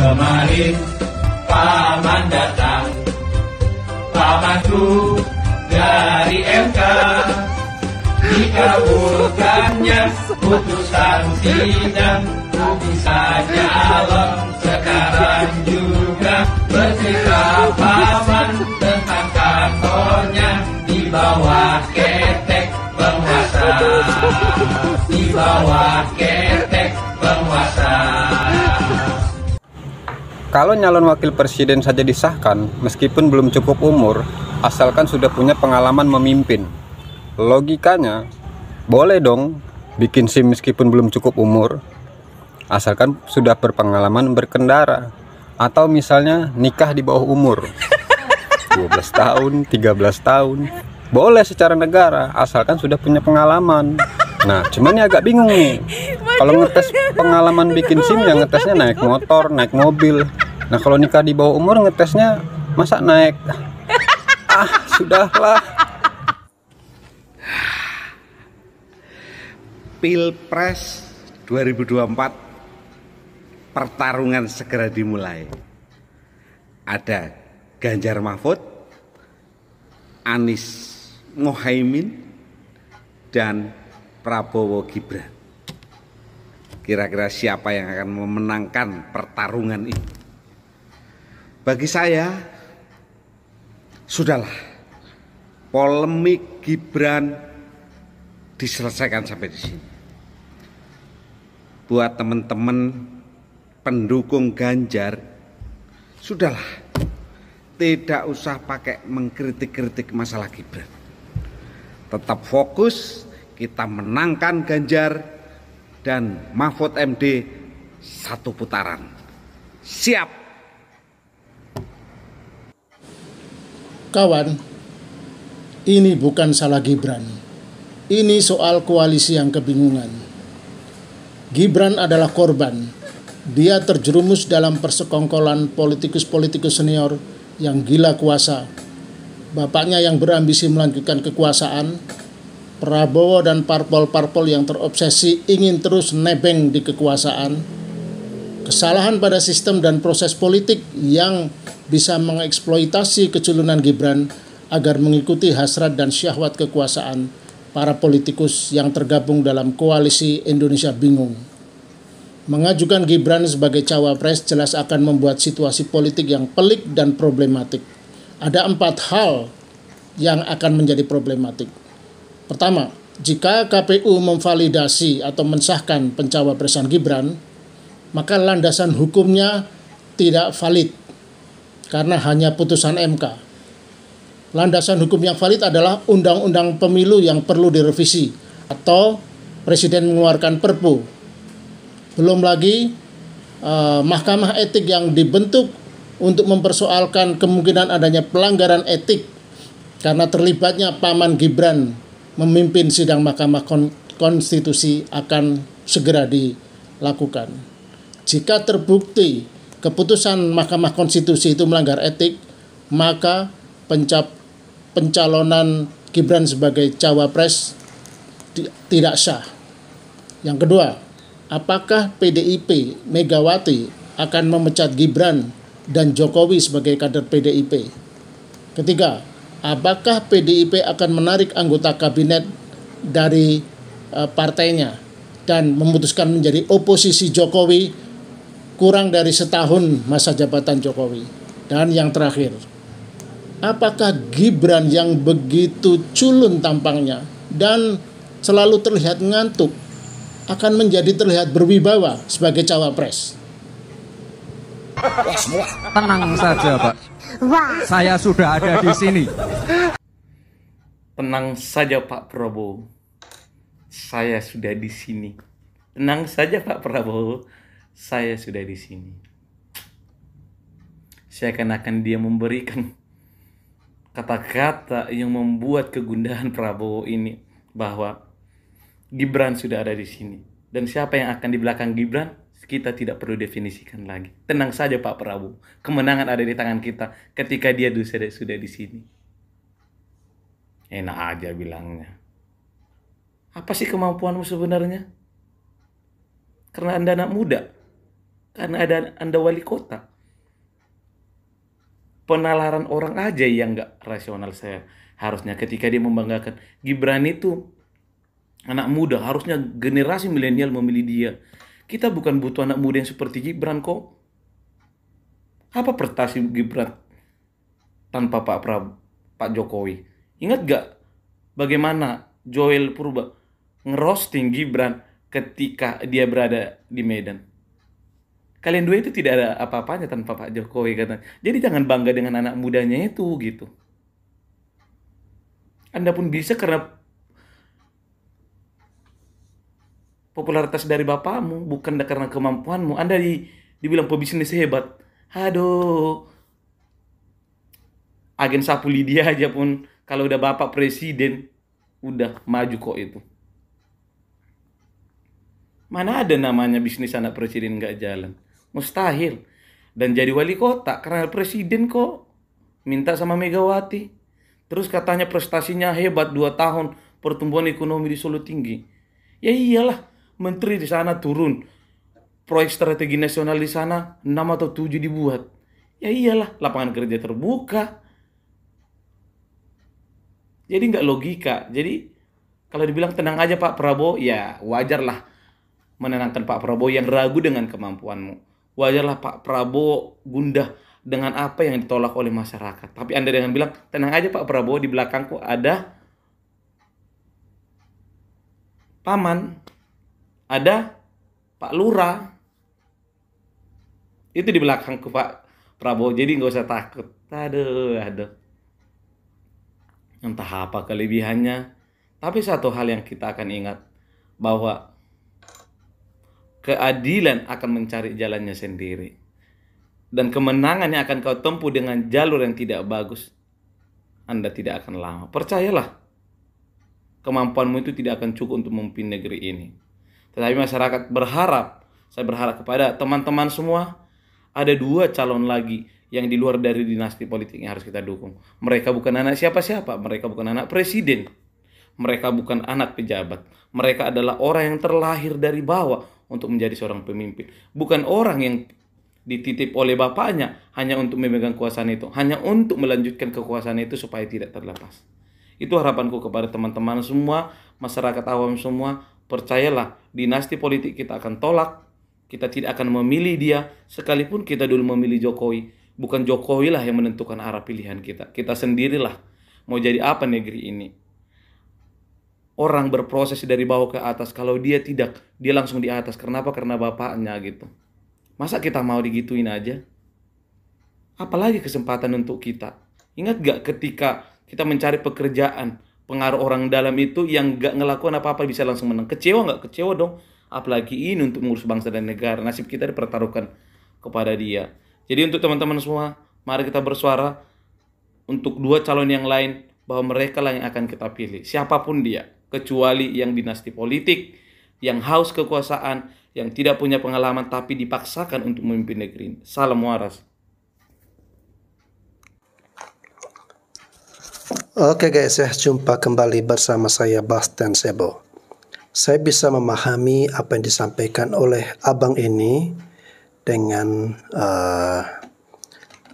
Kemarin paman datang, pamanku dari MK, dikabulkannya putusan sidang, ku bisa nyalon sekarang juga. Bercerita paman tentang kantornya di bawah ketek penguasa, di bawah ketek penguasa. Kalau nyalon wakil presiden saja disahkan, meskipun belum cukup umur, asalkan sudah punya pengalaman memimpin. Logikanya, boleh dong bikin SIM meskipun belum cukup umur, asalkan sudah berpengalaman berkendara. Atau misalnya nikah di bawah umur, 12 tahun, 13 tahun. Boleh secara negara, asalkan sudah punya pengalaman. Nah, cuman ya agak bingung nih. Kalau ngetes pengalaman bikin SIM, ya ngetesnya naik motor, naik mobil. Nah, kalau nikah di bawah umur ngetesnya masa naik? Sudahlah. Pilpres 2024, pertarungan segera dimulai. Ada Ganjar Mahfud, Anies Mohaimin, dan Prabowo Gibran. Kira-kira siapa yang akan memenangkan pertarungan ini? Bagi saya, sudahlah, polemik Gibran diselesaikan sampai di sini. Buat teman-teman pendukung Ganjar, sudahlah, tidak usah pakai mengkritik-kritik masalah Gibran. Tetap fokus, kita menangkan Ganjar dan Mahfud MD satu putaran. Siap. Kawan, ini bukan salah Gibran. Ini soal koalisi yang kebingungan. Gibran adalah korban. Dia terjerumus dalam persekongkolan politikus-politikus senior yang gila kuasa. Bapaknya yang berambisi melanjutkan kekuasaan, Prabowo dan parpol-parpol yang terobsesi ingin terus nebeng di kekuasaan, kesalahan pada sistem dan proses politik yang bisa mengeksploitasi keculunan Gibran agar mengikuti hasrat dan syahwat kekuasaan para politikus yang tergabung dalam koalisi Indonesia Bingung. Mengajukan Gibran sebagai cawapres jelas akan membuat situasi politik yang pelik dan problematik. Ada 4 hal yang akan menjadi problematik. Pertama, jika KPU memvalidasi atau mensahkan pencawapresan Gibran, maka landasan hukumnya tidak valid karena hanya putusan MK. Landasan hukum yang valid adalah undang-undang pemilu yang perlu direvisi atau presiden mengeluarkan perpu. Belum lagi mahkamah etik yang dibentuk untuk mempersoalkan kemungkinan adanya pelanggaran etik karena terlibatnya paman Gibran memimpin sidang Mahkamah Konstitusi akan segera dilakukan. Jika terbukti keputusan Mahkamah Konstitusi itu melanggar etik, maka pencalonan Gibran sebagai cawapres tidak sah. Yang kedua, apakah PDIP Megawati akan memecat Gibran dan Jokowi sebagai kader PDIP? Ketiga, apakah PDIP akan menarik anggota kabinet dari partainya dan memutuskan menjadi oposisi Jokowi kurang dari setahun masa jabatan Jokowi? Dan yang terakhir, apakah Gibran yang begitu culun tampangnya dan selalu terlihat ngantuk akan menjadi terlihat berwibawa sebagai cawapres? Tenang saja, Pak. Saya sudah ada di sini. Tenang saja, Pak Prabowo. Saya sudah di sini. Tenang saja, Pak Prabowo. Saya sudah di sini. Seakan-akan dia memberikan kata-kata yang membuat kegundahan Prabowo ini, bahwa Gibran sudah ada di sini. Dan siapa yang akan di belakang Gibran, kita tidak perlu definisikan lagi. Tenang saja Pak Prabowo. Kemenangan ada di tangan kita ketika dia sudah di sini. Enak aja bilangnya. Apa sih kemampuanmu sebenarnya? Karena Anda anak muda. karena ada Anda wali kota. Penalaran orang aja yang nggak rasional saya. Harusnya ketika dia membanggakan Gibran itu anak muda, harusnya generasi milenial memilih dia. Kita bukan butuh anak muda yang seperti Gibran kok. Apa prestasi Gibran tanpa Pak Jokowi? Ingat gak bagaimana Joel Purba ngerosting Gibran ketika dia berada di Medan? Kalian dua itu tidak ada apa-apanya tanpa Pak Jokowi katanya. Jadi jangan bangga dengan anak mudanya itu gitu. Anda pun bisa karena popularitas dari bapakmu, bukan karena kemampuanmu. Anda dibilang pebisnis hebat. Aduh. Agen sapu lidi aja pun kalau udah bapak presiden, udah maju kok itu. Mana ada namanya bisnis anak presiden nggak jalan? Mustahil. Dan jadi wali kota karena presiden kok minta sama Megawati. Terus katanya prestasinya hebat 2 tahun, pertumbuhan ekonomi di Solo tinggi. Ya iyalah, menteri di sana turun. Proyek strategi nasional di sana 6 atau 7 dibuat. Ya iyalah, lapangan kerja terbuka. Jadi nggak logika. Jadi kalau dibilang tenang aja Pak Prabowo, ya wajarlah menenangkan Pak Prabowo yang ragu dengan kemampuanmu. Wajarlah Pak Prabowo gundah dengan apa yang ditolak oleh masyarakat. Tapi Anda dengan bilang, tenang aja Pak Prabowo, di belakangku ada paman, ada Pak Lurah. Itu di belakangku Pak Prabowo, jadi nggak usah takut. Aduh. Entah apa kelebihannya. Tapi satu hal yang kita akan ingat, bahwa keadilan akan mencari jalannya sendiri. Dan kemenangan yang akan kau tempuh dengan jalur yang tidak bagus, Anda tidak akan lama. Percayalah, kemampuanmu itu tidak akan cukup untuk memimpin negeri ini. Tetapi masyarakat berharap, saya berharap kepada teman-teman semua, ada 2 calon lagi yang di luar dari dinasti politik yang harus kita dukung. Mereka bukan anak siapa-siapa, mereka bukan anak presiden, mereka bukan anak pejabat. Mereka adalah orang yang terlahir dari bawah untuk menjadi seorang pemimpin. Bukan orang yang dititip oleh bapaknya hanya untuk memegang kekuasaan itu, hanya untuk melanjutkan kekuasaan itu supaya tidak terlepas. Itu harapanku kepada teman-teman semua, masyarakat awam semua. Percayalah, dinasti politik kita akan tolak. Kita tidak akan memilih dia, sekalipun kita dulu memilih Jokowi. Bukan Jokowi lah yang menentukan arah pilihan kita. Kita sendirilah mau jadi apa negeri ini. Orang berproses dari bawah ke atas. Kalau dia tidak, dia langsung di atas. Kenapa? Karena bapaknya gitu. Masa kita mau digituin aja? Apalagi kesempatan untuk kita. Ingat gak ketika kita mencari pekerjaan, pengaruh orang dalam itu yang gak ngelakuin apa-apa bisa langsung menang. Kecewa gak? Kecewa dong. Apalagi ini untuk mengurus bangsa dan negara. Nasib kita dipertaruhkan kepada dia. Jadi untuk teman-teman semua, mari kita bersuara untuk 2 calon yang lain, bahwa mereka lah yang akan kita pilih. Siapapun dia, kecuali yang dinasti politik, yang haus kekuasaan, yang tidak punya pengalaman tapi dipaksakan untuk memimpin negeri ini. Salam waras. Oke guys ya, jumpa kembali bersama saya Bastian Sebo. Saya bisa memahami apa yang disampaikan oleh abang ini dengan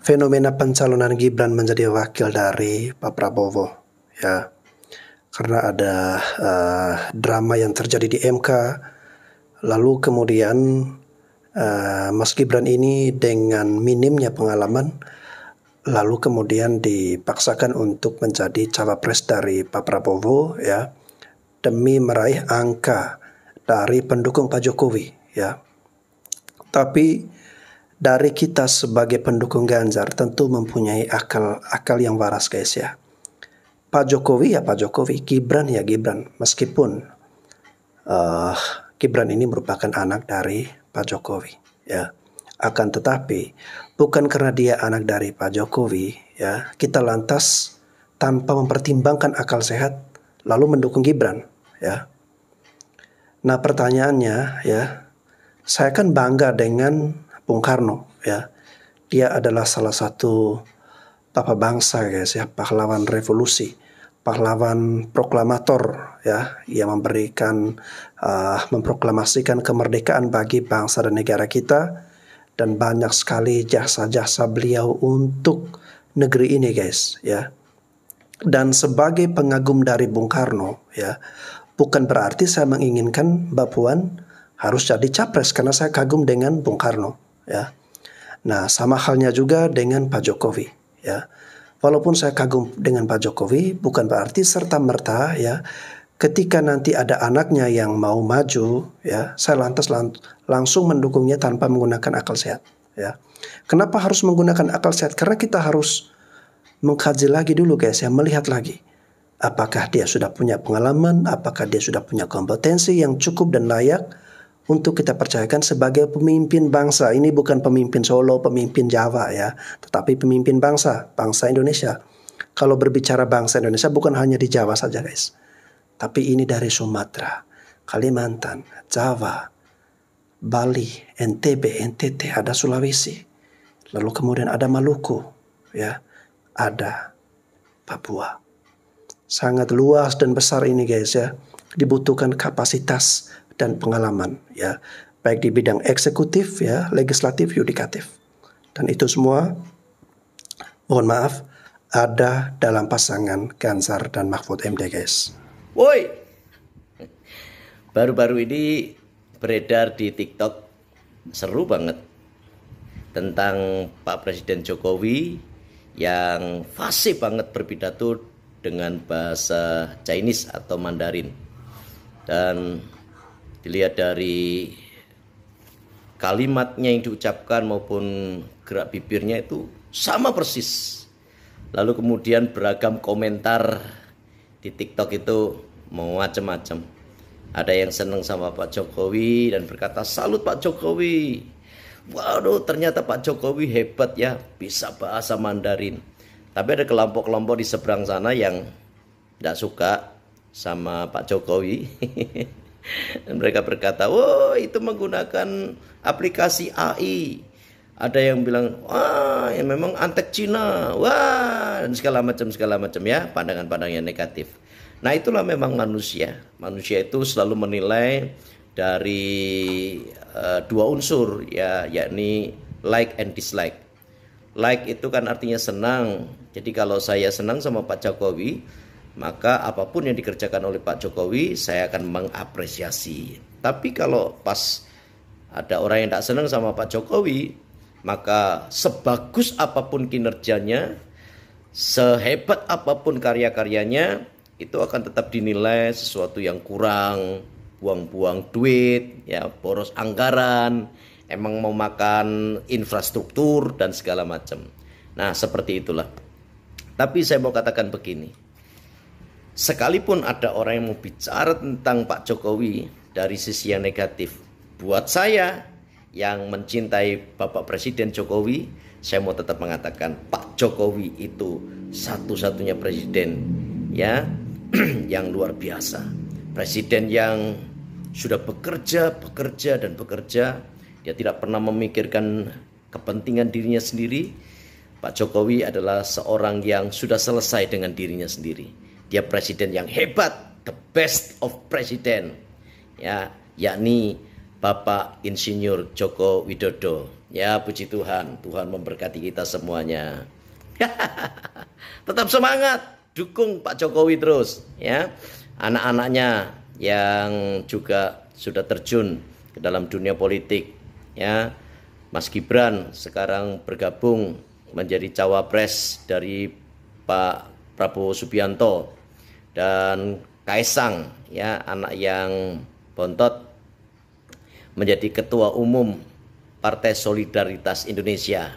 fenomena pencalonan Gibran menjadi wakil dari Pak Prabowo, ya. Karena ada drama yang terjadi di MK, lalu kemudian Mas Gibran ini dengan minimnya pengalaman, lalu kemudian dipaksakan untuk menjadi cawapres dari Pak Prabowo, ya, demi meraih angka dari pendukung Pak Jokowi, ya. Tapi dari kita sebagai pendukung Ganjar tentu mempunyai akal yang waras guys ya. Pak Jokowi ya Pak Jokowi, Gibran ya Gibran. Meskipun Gibran ini merupakan anak dari Pak Jokowi, ya. Akan tetapi bukan karena dia anak dari Pak Jokowi, ya, kita lantas tanpa mempertimbangkan akal sehat lalu mendukung Gibran, ya. Nah pertanyaannya, ya, saya kan bangga dengan Bung Karno, ya. Dia adalah salah satu bapak bangsa guys ya, pahlawan revolusi, pahlawan proklamator, ya, yang memproklamasikan kemerdekaan bagi bangsa dan negara kita dan banyak sekali jasa-jasa beliau untuk negeri ini guys ya. Dan sebagai pengagum dari Bung Karno ya, bukan berarti saya menginginkan Mbak Puan harus jadi capres karena saya kagum dengan Bung Karno ya. Nah, sama halnya juga dengan Pak Jokowi ya. Walaupun saya kagum dengan Pak Jokowi, bukan berarti serta-merta ya ketika nanti ada anaknya yang mau maju ya, saya langsung mendukungnya tanpa menggunakan akal sehat ya. Kenapa harus menggunakan akal sehat? Karena kita harus mengkaji lagi dulu guys ya, melihat lagi apakah dia sudah punya pengalaman, apakah dia sudah punya kompetensi yang cukup dan layak untuk kita percayakan sebagai pemimpin bangsa. Ini bukan pemimpin Solo, pemimpin Jawa ya, tetapi pemimpin bangsa, bangsa Indonesia. Kalau berbicara bangsa Indonesia bukan hanya di Jawa saja guys, tapi ini dari Sumatera, Kalimantan, Jawa, Bali, NTB, NTT, ada Sulawesi, lalu kemudian ada Maluku ya, ada Papua. Sangat luas dan besar ini guys ya, dibutuhkan kapasitas dan pengalaman ya, baik di bidang eksekutif ya, legislatif, yudikatif. Dan itu semua, mohon maaf, ada dalam pasangan Ganjar dan Mahfud MD guys. Woi, baru-baru ini beredar di TikTok, seru banget, tentang Pak Presiden Jokowi yang fasih banget berpidato dengan bahasa Chinese atau Mandarin. Dan dilihat dari kalimatnya yang diucapkan maupun gerak bibirnya itu sama persis. Lalu kemudian beragam komentar di TikTok itu macam-macam. Ada yang senang sama Pak Jokowi dan berkata salut Pak Jokowi. Waduh, ternyata Pak Jokowi hebat ya, bisa bahasa Mandarin. Tapi ada kelompok-kelompok di seberang sana yang tidak suka sama Pak Jokowi. Dan mereka berkata, wah itu menggunakan aplikasi AI. Ada yang bilang, wah ya memang antek Cina, wah dan segala macam ya, pandangan-pandangan yang negatif. Nah itulah memang manusia. Manusia itu selalu menilai dari dua unsur ya, yakni like and dislike. Like itu kan artinya senang. Jadi kalau saya senang sama Pak Jokowi, maka apapun yang dikerjakan oleh Pak Jokowi saya akan mengapresiasi. Tapi kalau pas ada orang yang tak senang sama Pak Jokowi, maka sebagus apapun kinerjanya, sehebat apapun karya-karyanya, itu akan tetap dinilai sesuatu yang kurang, buang-buang duit, ya, boros anggaran, emang mau makan infrastruktur dan segala macam. Nah, seperti itulah. Tapi saya mau katakan begini. Sekalipun ada orang yang mau bicara tentang Pak Jokowi dari sisi yang negatif, buat saya yang mencintai Bapak Presiden Jokowi, saya mau tetap mengatakan Pak Jokowi itu satu-satunya presiden ya yang luar biasa. Presiden yang sudah bekerja. Dia tidak pernah memikirkan kepentingan dirinya sendiri. Pak Jokowi adalah seorang yang sudah selesai dengan dirinya sendiri. Dia presiden yang hebat, the best of president, ya, yakni Bapak Insinyur Joko Widodo. Ya, puji Tuhan, Tuhan memberkati kita semuanya. Tetap semangat, dukung Pak Jokowi terus, ya. Anak-anaknya yang juga sudah terjun ke dalam dunia politik, ya. Mas Gibran sekarang bergabung menjadi cawapres dari Pak Prabowo Subianto. Dan Kaisang, ya, anak yang bontot, menjadi ketua umum Partai Solidaritas Indonesia.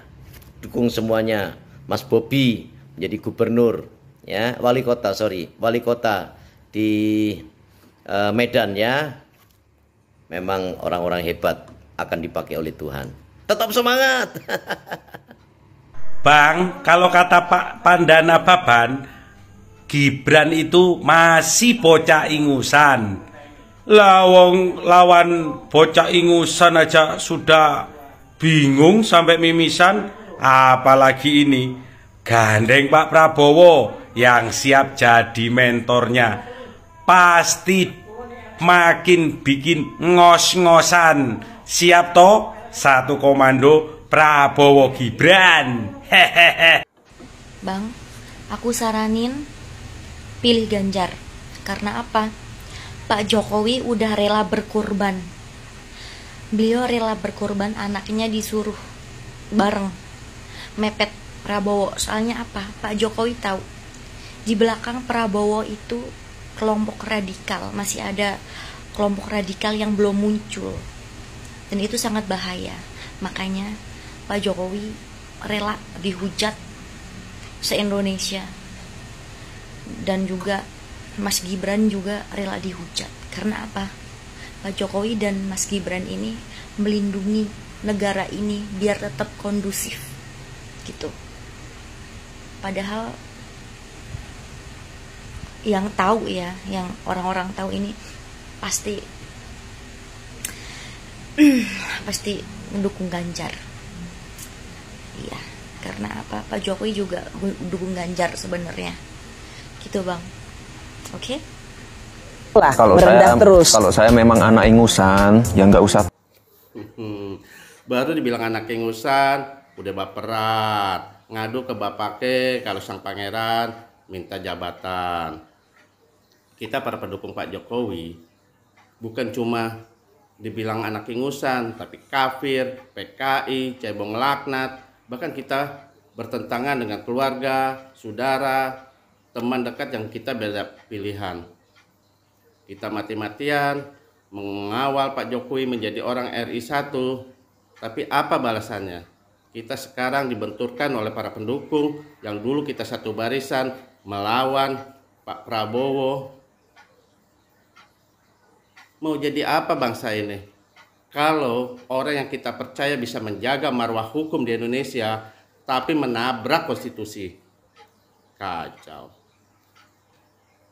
Dukung semuanya. Mas Bobi menjadi gubernur, ya, wali kota di Medan, ya. Memang orang-orang hebat akan dipakai oleh Tuhan. Tetap semangat. Bang, kalau kata Pak Pandana Baban, Gibran itu masih bocah ingusan. Lawan bocah ingusan aja sudah bingung sampai mimisan, apalagi ini gandeng Pak Prabowo yang siap jadi mentornya. Pasti makin bikin ngos-ngosan. Siap toh? satu komando Prabowo Gibran. Hehehe. Bang, aku saranin pilih Ganjar. Karena apa? Pak Jokowi udah rela berkorban. Beliau rela berkorban, anaknya disuruh bareng mepet Prabowo. Soalnya apa? Pak Jokowi tahu di belakang Prabowo itu kelompok radikal, masih ada kelompok radikal yang belum muncul, dan itu sangat bahaya. Makanya Pak Jokowi rela dihujat se-Indonesia, dan juga Mas Gibran juga rela dihujat. Karena apa? Pak Jokowi dan Mas Gibran ini melindungi negara ini biar tetap kondusif gitu. Padahal yang tahu ya, yang orang-orang tahu ini pasti mendukung Ganjar. Iya, karena apa? Pak Jokowi juga mendukung Ganjar sebenarnya. Gitu, Bang. Oke? Kalau saya memang anak ingusan, ya nggak usah. Baru dibilang anak ingusan, udah baperan, ngadu ke bapaknya kalau sang pangeran minta jabatan. Kita para pendukung Pak Jokowi bukan cuma dibilang anak ingusan, tapi kafir, PKI, cebong laknat. Bahkan kita bertentangan dengan keluarga, saudara, teman dekat yang kita beda pilihan. Kita mati-matian mengawal Pak Jokowi menjadi orang RI 1, tapi apa balasannya? Kita sekarang dibenturkan oleh para pendukung yang dulu kita satu barisan melawan Pak Prabowo. Mau jadi apa bangsa ini? Kalau orang yang kita percaya bisa menjaga marwah hukum di Indonesia, tapi menabrak konstitusi. Kacau.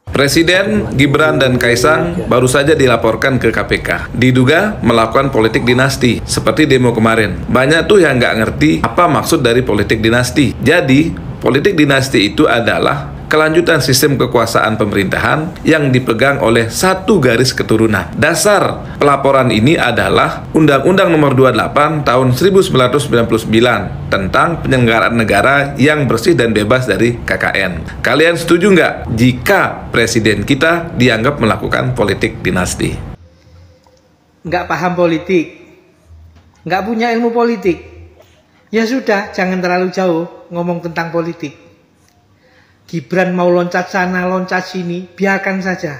Presiden Gibran dan Kaisang baru saja dilaporkan ke KPK. Diduga melakukan politik dinasti, seperti demo kemarin. Banyak tuh yang nggak ngerti apa maksud dari politik dinasti. Jadi, politik dinasti itu adalah kelanjutan sistem kekuasaan pemerintahan yang dipegang oleh satu garis keturunan. Dasar pelaporan ini adalah Undang-Undang Nomor 28 Tahun 1999 tentang penyelenggaraan negara yang bersih dan bebas dari KKN. Kalian setuju nggak jika presiden kita dianggap melakukan politik dinasti? Nggak paham politik, nggak punya ilmu politik, ya sudah, jangan terlalu jauh ngomong tentang politik. Gibran mau loncat sana, loncat sini, biarkan saja.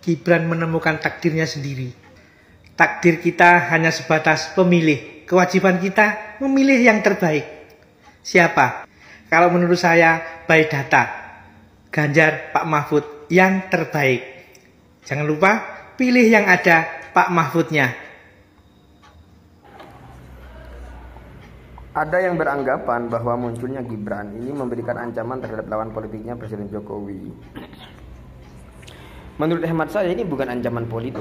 Gibran menemukan takdirnya sendiri. Takdir kita hanya sebatas pemilih. Kewajiban kita memilih yang terbaik. Siapa? Kalau menurut saya, by data, Ganjar, Pak Mahfud yang terbaik. Jangan lupa, pilih yang ada Pak Mahfudnya. Ada yang beranggapan bahwa munculnya Gibran ini memberikan ancaman terhadap lawan politiknya Presiden Jokowi. Menurut hemat saya ini bukan ancaman politik.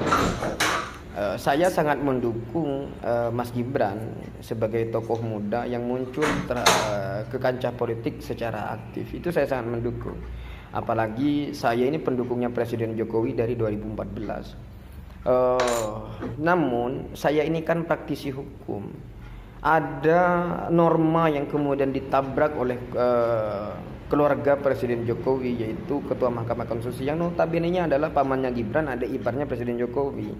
Saya sangat mendukung Mas Gibran sebagai tokoh muda yang muncul ke kancah politik secara aktif. Itu saya sangat mendukung. Apalagi saya ini pendukungnya Presiden Jokowi dari 2014. Namun saya ini kan praktisi hukum. Ada norma yang kemudian ditabrak oleh keluarga Presiden Jokowi, yaitu Ketua Mahkamah Konstitusi yang notabene-nya adalah pamannya Gibran, ada iparnya Presiden Jokowi.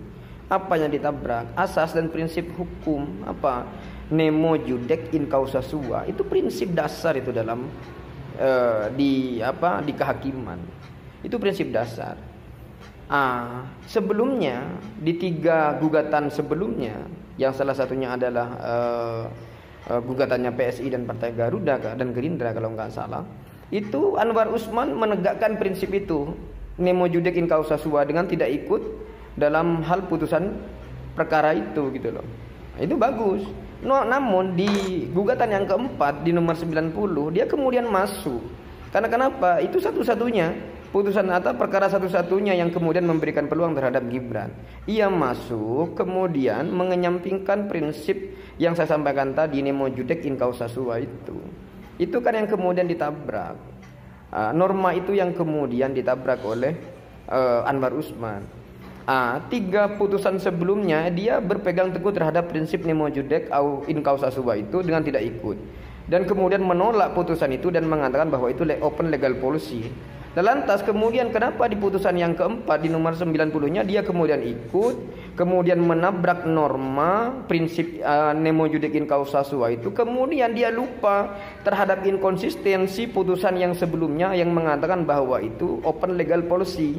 Apa yang ditabrak? Asas dan prinsip hukum. Apa? Nemo judec in causa sua. Itu prinsip dasar itu dalam di kehakiman. Itu prinsip dasar. Sebelumnya di 3 gugatan sebelumnya, yang salah satunya adalah gugatannya PSI dan Partai Garuda dan Gerindra kalau nggak salah, itu Anwar Usman menegakkan prinsip itu, nemo judec in causa sua, dengan tidak ikut dalam hal putusan perkara itu gitu loh. Itu bagus. Namun di gugatan yang keempat di nomor 90 dia kemudian masuk. Karena kenapa? Itu satu-satunya putusan atau perkara satu-satunya yang kemudian memberikan peluang terhadap Gibran. Ia masuk kemudian mengenyampingkan prinsip yang saya sampaikan tadi, nemo judec in causa sua itu. Itu kan yang kemudian ditabrak. Norma itu yang kemudian ditabrak oleh Anwar Usman. 3 putusan sebelumnya dia berpegang teguh terhadap prinsip nemo judec au in causa sua itu dengan tidak ikut, dan kemudian menolak putusan itu dan mengatakan bahwa itu open legal policy. Dan lantas kemudian kenapa di putusan yang keempat di nomor 90-nya dia kemudian ikut, kemudian menabrak norma prinsip nemo judec in causa sua itu, kemudian dia lupa terhadap inkonsistensi putusan yang sebelumnya yang mengatakan bahwa itu open legal policy.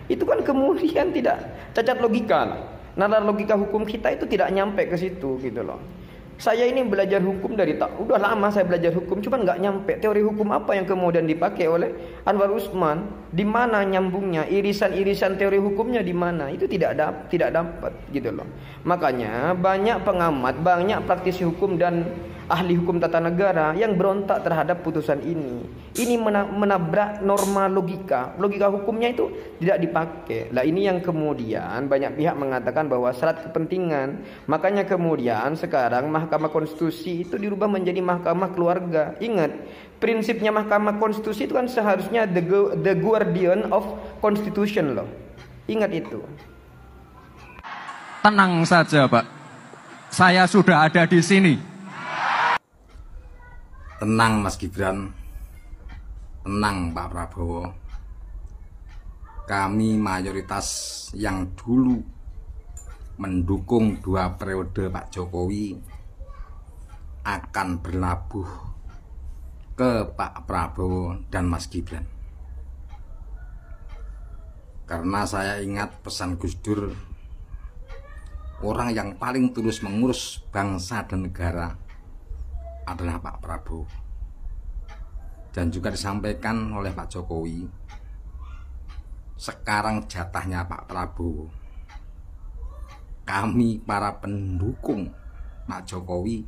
Itu kan kemudian tidak cacat logika. Nalar logika hukum kita itu tidak nyampe ke situ gitu loh. Saya ini belajar hukum udah lama saya belajar hukum, cuman nggak nyampe teori hukum apa yang kemudian dipakai oleh Anwar Usman, di mana nyambungnya, irisan-irisan teori hukumnya di mana, itu tidak dapat gitu loh. Makanya banyak pengamat, banyak praktisi hukum dan ahli hukum tata negara yang berontak terhadap putusan ini. Ini menabrak norma logika hukumnya itu tidak dipakai. Lah ini yang kemudian banyak pihak mengatakan bahwa syarat kepentingan. Makanya kemudian sekarang Mahkamah Konstitusi itu dirubah menjadi Mahkamah Keluarga. Ingat, prinsipnya Mahkamah Konstitusi itu kan seharusnya the guardian of Constitution loh. Ingat itu. Tenang saja, Pak. Saya sudah ada di sini. Tenang Mas Gibran, tenang Pak Prabowo. Kami mayoritas yang dulu mendukung 2 periode Pak Jokowi akan berlabuh ke Pak Prabowo dan Mas Gibran. Karena saya ingat pesan Gus Dur, orang yang paling tulus mengurus bangsa dan negara adalah Pak Prabowo. Dan juga disampaikan oleh Pak Jokowi, sekarang jatahnya Pak Prabowo. Kami para pendukung Pak Jokowi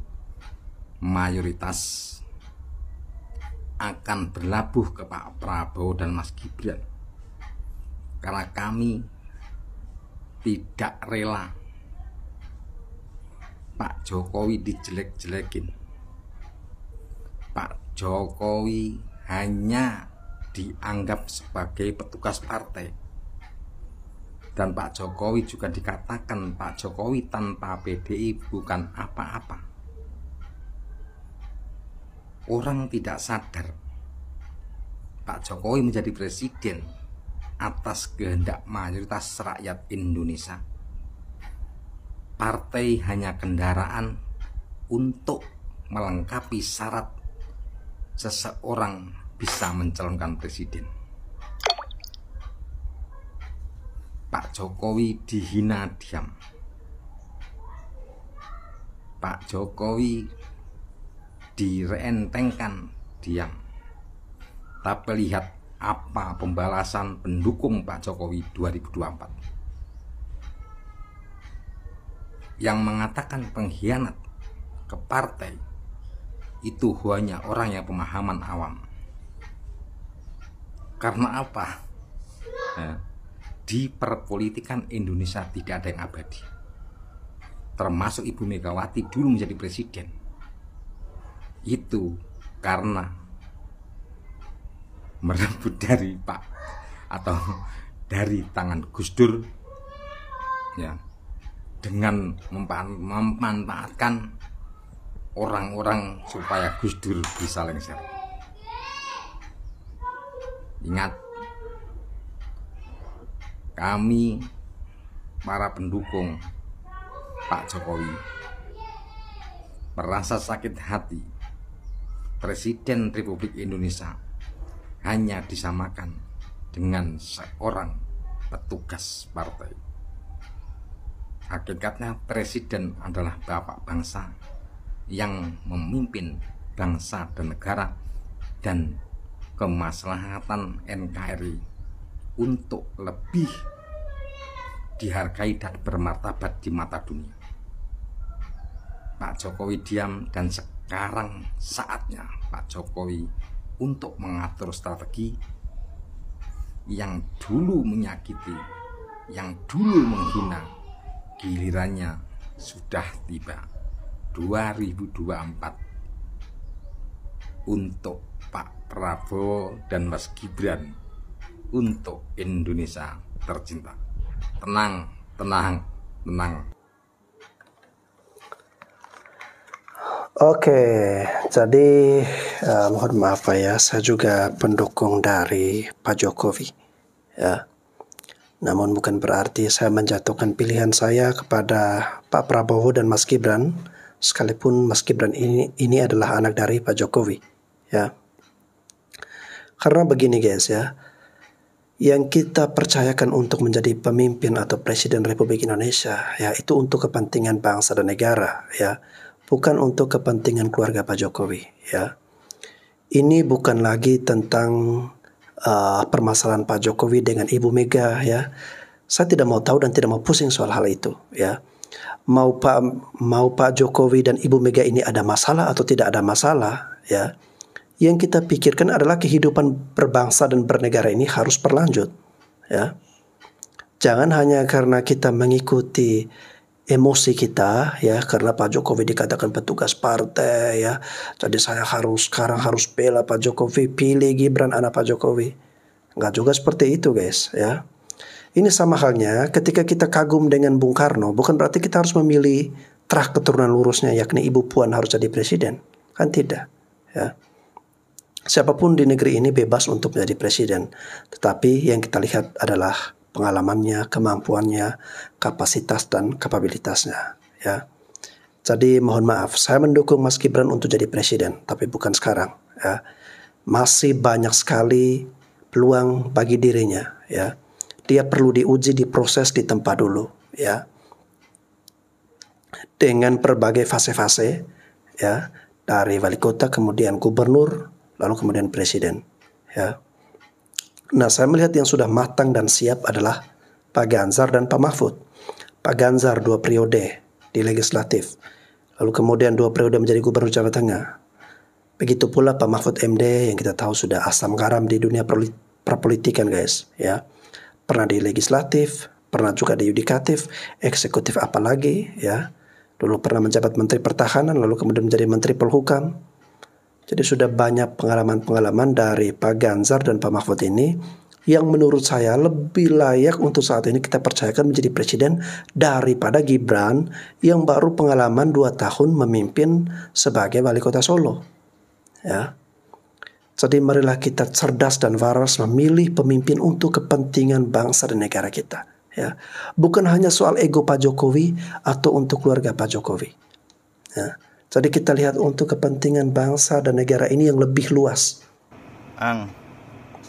mayoritas akan berlabuh ke Pak Prabowo dan Mas Gibran, karena kami tidak rela Pak Jokowi dijelek-jelekin. Pak Jokowi hanya dianggap sebagai petugas partai, dan Pak Jokowi juga dikatakan Pak Jokowi tanpa PDI bukan apa-apa. Orang tidak sadar Pak Jokowi menjadi presiden atas kehendak mayoritas rakyat Indonesia. Partai hanya kendaraan untuk melengkapi syarat seseorang bisa mencalonkan presiden. Pak Jokowi dihina diam. Pak Jokowi direntengkan diam. Tapi lihat apa pembalasan pendukung Pak Jokowi 2024. Yang mengatakan pengkhianat ke partai itu hanya orang yang pemahaman awam. Karena apa? Di perpolitikan Indonesia tidak ada yang abadi. Termasuk Ibu Megawati dulu menjadi presiden. Itu karena merebut dari Pak atau dari tangan Gus Dur, ya, dengan memanfaatkan orang-orang supaya Gus Dur bisa lengser. Ingat, kami para pendukung Pak Jokowi merasa sakit hati Presiden Republik Indonesia hanya disamakan dengan seorang petugas partai. Hakikatnya presiden adalah bapak bangsa yang memimpin bangsa dan negara dan kemaslahatan NKRI untuk lebih dihargai dan bermartabat di mata dunia. Pak Jokowi diam, dan sekarang saatnya Pak Jokowi untuk mengatur strategi. Yang dulu menyakiti, yang dulu menghina, gilirannya sudah tiba 2024 untuk Pak Prabowo dan Mas Gibran, untuk Indonesia tercinta. tenang. Oke, jadi mohon maaf Pak ya, saya juga pendukung dari Pak Jokowi ya. Namun bukan berarti saya menjatuhkan pilihan saya kepada Pak Prabowo dan Mas Gibran, sekalipun Mas Gibran ini adalah anak dari Pak Jokowi ya. Karena begini guys ya, yang kita percayakan untuk menjadi pemimpin atau Presiden Republik Indonesia ya, itu untuk kepentingan bangsa dan negara ya, bukan untuk kepentingan keluarga Pak Jokowi ya. Ini bukan lagi tentang permasalahan Pak Jokowi dengan Ibu Mega ya. Saya tidak mau tahu dan tidak mau pusing soal hal itu ya. Mau Pak Jokowi dan Ibu Mega ini ada masalah atau tidak ada masalah ya. Yang kita pikirkan adalah kehidupan berbangsa dan bernegara ini harus berlanjut ya. Jangan hanya karena kita mengikuti emosi kita ya, karena Pak Jokowi dikatakan petugas partai ya, jadi saya sekarang harus bela Pak Jokowi, pilih Gibran anak Pak Jokowi. Enggak juga seperti itu guys ya. Ini sama halnya ketika kita kagum dengan Bung Karno, bukan berarti kita harus memilih terah keturunan lurusnya yakni Ibu Puan harus jadi presiden, kan tidak ya. Siapapun di negeri ini bebas untuk menjadi presiden, tetapi yang kita lihat adalah pengalamannya, kemampuannya, kapasitas dan kapabilitasnya ya. Jadi mohon maaf, saya mendukung Mas Gibran untuk jadi presiden, tapi bukan sekarang ya. Masih banyak sekali peluang bagi dirinya ya. Dia perlu diuji, diproses, ditempa dulu ya. Dengan berbagai fase-fase ya, dari wali kota kemudian gubernur lalu kemudian presiden ya. Nah, saya melihat yang sudah matang dan siap adalah Pak Ganjar dan Pak Mahfud. Pak Ganjar 2 periode di legislatif, lalu kemudian 2 periode menjadi gubernur Jawa Tengah. Begitu pula Pak Mahfud MD yang kita tahu sudah asam garam di dunia perpolitikan guys ya. Pernah di legislatif, pernah juga di yudikatif, eksekutif apalagi ya. Dulu pernah menjabat Menteri Pertahanan, lalu kemudian menjadi Menteri Polhukam. Jadi sudah banyak pengalaman-pengalaman dari Pak Ganjar dan Pak Mahfud ini yang menurut saya lebih layak untuk saat ini kita percayakan menjadi presiden daripada Gibran yang baru pengalaman 2 tahun memimpin sebagai wali kota Solo ya. Jadi marilah kita cerdas dan waras memilih pemimpin untuk kepentingan bangsa dan negara kita ya. Bukan hanya soal ego Pak Jokowi atau untuk keluarga Pak Jokowi ya. Jadi kita lihat untuk kepentingan bangsa dan negara ini yang lebih luas. Ang,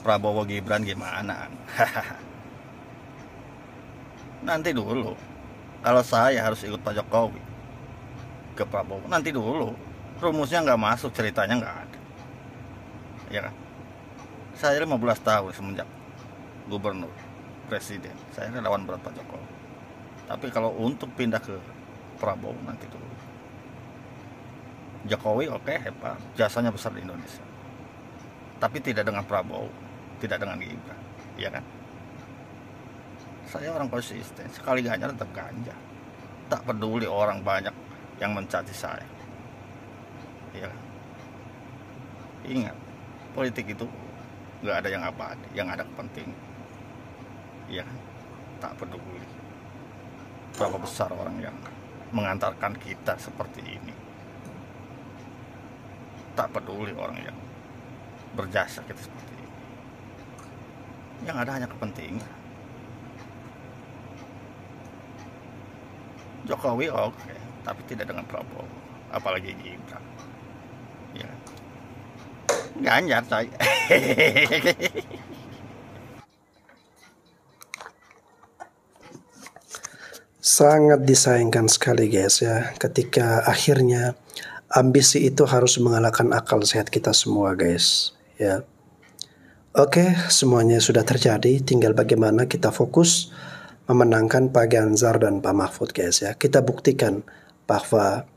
Prabowo Gibran gimana, Ang? Nanti dulu. Kalau saya harus ikut Pak Jokowi ke Prabowo, nanti dulu. Rumusnya nggak masuk, ceritanya nggak ada. Ya kan? Saya 15 tahun semenjak gubernur, presiden. Saya relawan berat Pak Jokowi. Tapi kalau untuk pindah ke Prabowo, nanti dulu. Jokowi oke, hebat, jasanya besar di Indonesia, tapi tidak dengan Prabowo, tidak dengan Gibran, ya kan? Saya orang konsisten, sekali Ganjar tetap Ganjar, tak peduli orang banyak yang mencaci saya, ya kan? Ingat, politik itu nggak ada yang abadi, yang ada kepentingan, ya kan? Tak peduli berapa besar orang yang mengantarkan kita seperti ini. Tak peduli orang yang berjasa kita seperti ini. Yang ada hanya kepentingan. Jokowi oke, tapi tidak dengan Prabowo, apalagi Gibran. Ya. Ganjar saya. Sangat disayangkan sekali guys ya, ketika akhirnya ambisi itu harus mengalahkan akal sehat kita semua guys ya. Oke, semuanya sudah terjadi, tinggal bagaimana kita fokus memenangkan Pak Ganjar dan Pak Mahfud guys ya. Kita buktikan bahwa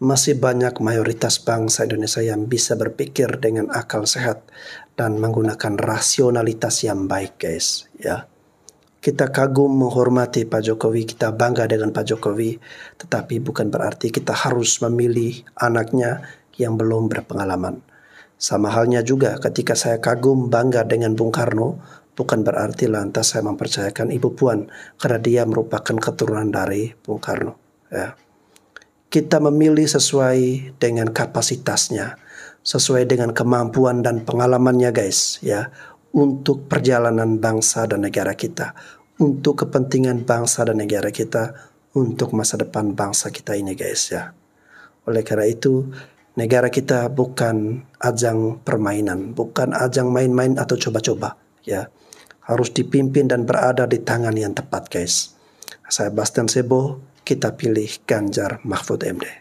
masih banyak mayoritas bangsa Indonesia yang bisa berpikir dengan akal sehat dan menggunakan rasionalitas yang baik guys ya. Kita kagum menghormati Pak Jokowi, kita bangga dengan Pak Jokowi, tetapi bukan berarti kita harus memilih anaknya yang belum berpengalaman. Sama halnya juga ketika saya kagum bangga dengan Bung Karno, bukan berarti lantas saya mempercayakan Ibu Puan karena dia merupakan keturunan dari Bung Karno. Ya. Kita memilih sesuai dengan kapasitasnya, sesuai dengan kemampuan dan pengalamannya guys, ya, untuk perjalanan bangsa dan negara kita, untuk kepentingan bangsa dan negara kita, untuk masa depan bangsa kita ini guys, ya. Oleh karena itu, negara kita bukan ajang permainan, bukan ajang main-main atau coba-coba, ya. Harus dipimpin dan berada di tangan yang tepat guys. Saya Bastian Sebo, kita pilih Ganjar Mahfud MD.